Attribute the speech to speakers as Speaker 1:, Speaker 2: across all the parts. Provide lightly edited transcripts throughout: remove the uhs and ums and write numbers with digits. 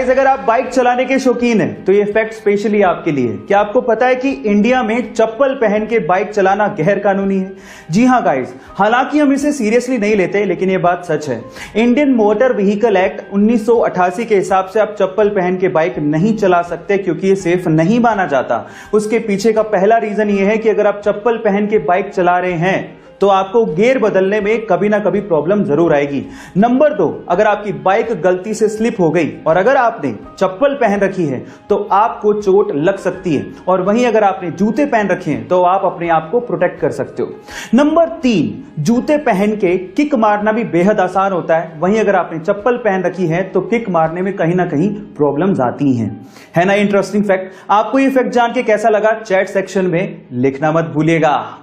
Speaker 1: Guys, अगर आप bike चलाने के शौकीन हैं तो ये फैक्ट स्पेशली आपके लिए। क्या आपको पता है कि इंडिया में चप्पल पहन के बाइक चलाना गैर कानूनी है? जी हां गाइस, हालांकि हम इसे सीरियसली नहीं लेते, लेकिन ये बात सच है। इंडियन मोटर व्हीकल एक्ट 1988 के हिसाब से आप चप्पल पहन के बाइक नहीं चला सकते, क्योंकि ये सेफ नहीं माना जाता। उसके पीछे का पहला रीजन ये है कि अगर आप चप्पल पहन के बाइक चला रहे हैं तो आपको गियर बदलने में कभी ना कभी प्रॉब्लम जरूर आएगी। नंबर 2, अगर आपकी बाइक गलती से स्लिप हो गई और अगर आपने चप्पल पहन रखी है तो आपको चोट लग सकती है, और वहीं अगर आपने जूते पहन रखे हैं तो आप अपने आप को प्रोटेक्ट कर सकते हो। नंबर 3, जूते पहन के किक मारना भी बेहद आसान होता है, वहीं अगर आपने चप्पल पहन रखी है तो किक मारने में कहीं ना कहीं प्रॉब्लम्स आती हैं। है ना इंटरेस्टिंग फैक्ट? आपको ये फैक्ट जान के कैसा लगा चैट सेक्शन में लिखना मत भूलिएगा।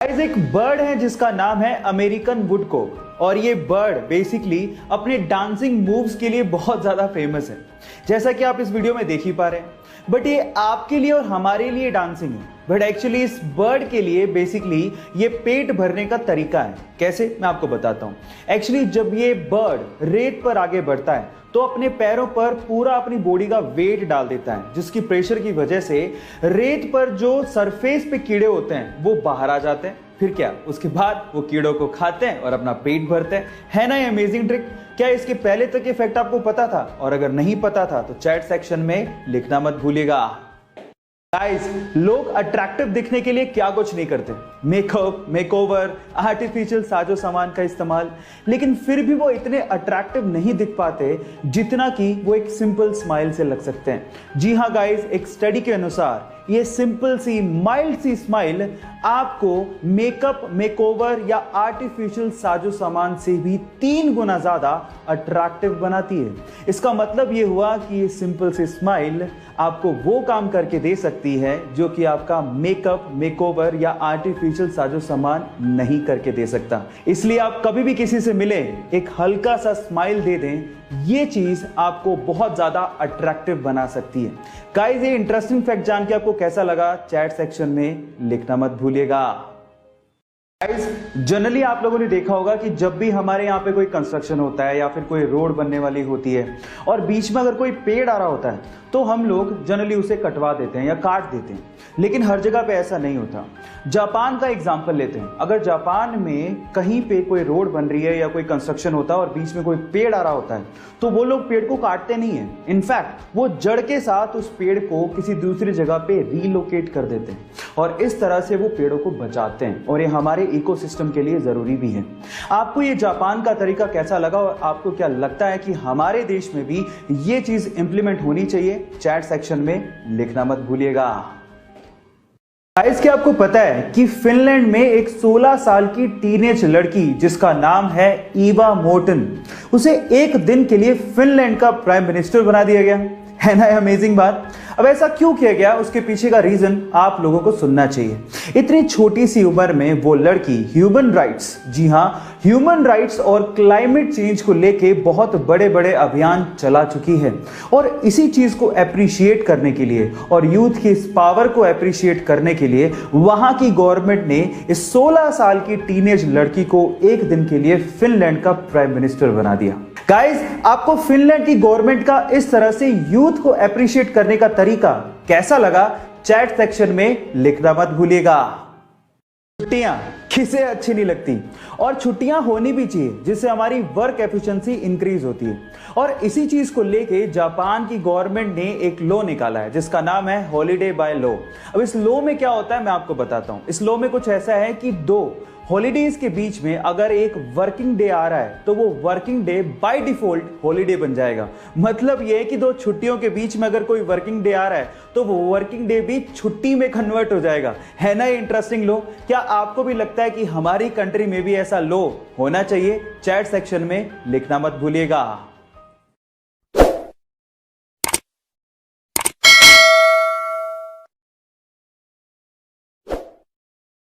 Speaker 1: एक बर्ड है जिसका नाम है अमेरिकन वुडकॉक, और ये बर्ड बेसिकली अपने डांसिंग मूव्स के लिए बहुत ज्यादा फेमस है, जैसा कि आप इस वीडियो में देख ही पा रहे हैं। बट ये आपके लिए और हमारे लिए डांसिंग है, बट एक्चुअली इस बर्ड के लिए बेसिकली ये पेट भरने का तरीका है। कैसे, मैं आपको बताता हूं। एक्चुअली जब ये बर्ड रेत पर आगे बढ़ता है तो अपने पैरों पर पूरा अपनी बॉडी का वेट डाल देता है, जिसकी प्रेशर की वजह से रेत पर जो सरफेस पे कीड़े होते हैं वो बाहर आ जाते हैं। फिर क्या, उसके बाद वो कीड़ों को खाते हैं और अपना पेट भरते हैं। है ना ये अमेजिंग ट्रिक? क्या इसके पहले तक ये फैक्ट आपको पता था? और अगर नहीं पता था तो चैट सेक्शन में लिखना मत भूलिएगा। गाइस, लोग अट्रैक्टिव दिखने के लिए क्या कुछ नहीं करते, मेकअप, मेकओवर, आर्टिफिशियल साजो सामान का इस्तेमाल, लेकिन फिर भी वो इतने अट्रैक्टिव नहीं दिख पाते जितना कि वो एक सिंपल स्माइल से लग सकते हैं। जी हां गाइस, एक स्टडी के अनुसार ये सिंपल सी माइल्ड सी स्माइल आपको मेकअप, मेकओवर या आर्टिफिशियल साजो सामान से भी 3 गुना ज्यादा अट्रैक्टिव बनाती है। इसका मतलब ये हुआ कि ये सिंपल सी स्माइल आपको वो काम करके दे सकती है जो कि आपका मेकअप, मेकओवर या आर्टिफिशियल साजो सामान नहीं करके दे सकता। इसलिए आप कभी भी किसी से मिले, एक हल्का सा स्माइल दे दें, ये चीज आपको बहुत ज्यादा अट्रैक्टिव बना सकती है। गाइस, ये इंटरेस्टिंग फैक्ट जान के आपको कैसा लगा चैट सेक्शन में लिखना मत भूलिएगा। गाइस, जनरली आप लोगों ने देखा होगा कि जब भी हमारे यहाँ पे कोई कंस्ट्रक्शन होता है या फिर कोई रोड बनने वाली होती है और बीच में अगर कोई पेड़ आ रहा होता है तो हम लोग जनरली उसे कटवा देते हैं या काट देते हैं, लेकिन हर जगह पे ऐसा नहीं होता। जापान का एग्जांपल लेते हैं। अगर जापान में कहीं पे कोई रोड बन रही है या कोई कंस्ट्रक्शन होता है और बीच में कोई पेड़ आ रहा होता है तो वो लोग पेड़ को काटते नहीं है, इनफैक्ट वो जड़ के साथ उस पेड़ को किसी दूसरी जगह पे रीलोकेट कर देते हैं, और इस तरह से वो पेड़ों को बचाते हैं, और ये हमारे इकोसिस्टम के लिए जरूरी भी है। आपको ये जापान का तरीका कैसा लगा और आपको क्या लगता है कि हमारे देश में भी ये चीज इंप्लीमेंट होनी चाहिए? चैट सेक्शन में लिखना मत भूलिएगा। गाइस, क्या आपको पता है कि फिनलैंड में एक 16 साल की टीनेज लड़की जिसका नाम है ईवा मोर्टन, उसे एक दिन के लिए फिनलैंड का प्राइम मिनिस्टर बना दिया गया? है ना अमेजिंग बात? अब ऐसा क्यों किया गया, उसके पीछे का रीजन आप लोगों को सुनना चाहिए। इतनी छोटी सी उम्र में वो लड़की ह्यूमन राइट्स, जी हां, ह्यूमन राइट्स और क्लाइमेट चेंज को लेके बहुत बड़े बड़े अभियान चला चुकी है, और इसी चीज को अप्रिशिएट करने के लिए और यूथ की इस पावर को अप्रिशिएट करने के लिए वहां की गवर्नमेंट ने इस 16 साल की टीनेज लड़की को एक दिन के लिए फिनलैंड का प्राइम मिनिस्टर बना दिया। गाइस, आपको फिनलैंड की गवर्नमेंट का इस तरह से यूथ को अप्रिशिएट करने का तरीका कैसा लगा? चैट सेक्शन में लिखना मत भूलिएगा। छुट्टियां किसे अच्छी नहीं लगती, और छुट्टियां होनी भी चाहिए जिससे हमारी वर्क एफिशिएंसी इंक्रीज होती है। और इसी चीज को लेके जापान की गवर्नमेंट ने एक लॉ निकाला है जिसका नाम है हॉलीडे बाय लॉ। अब इस लॉ में क्या होता है मैं आपको बताता हूं। इस लॉ में कुछ ऐसा है कि 2 हॉलीडेज के बीच में अगर एक वर्किंग डे आ रहा है तो वो working day by default holiday बन जाएगा। मतलब ये है कि 2 छुट्टियों के बीच में अगर कोई वर्किंग डे आ रहा है तो वो वर्किंग डे भी छुट्टी में कन्वर्ट हो जाएगा। है ना इंटरेस्टिंग लॉ? क्या आपको भी लगता है कि हमारी कंट्री में भी ऐसा लॉ होना चाहिए? चैट सेक्शन में लिखना मत भूलिएगा।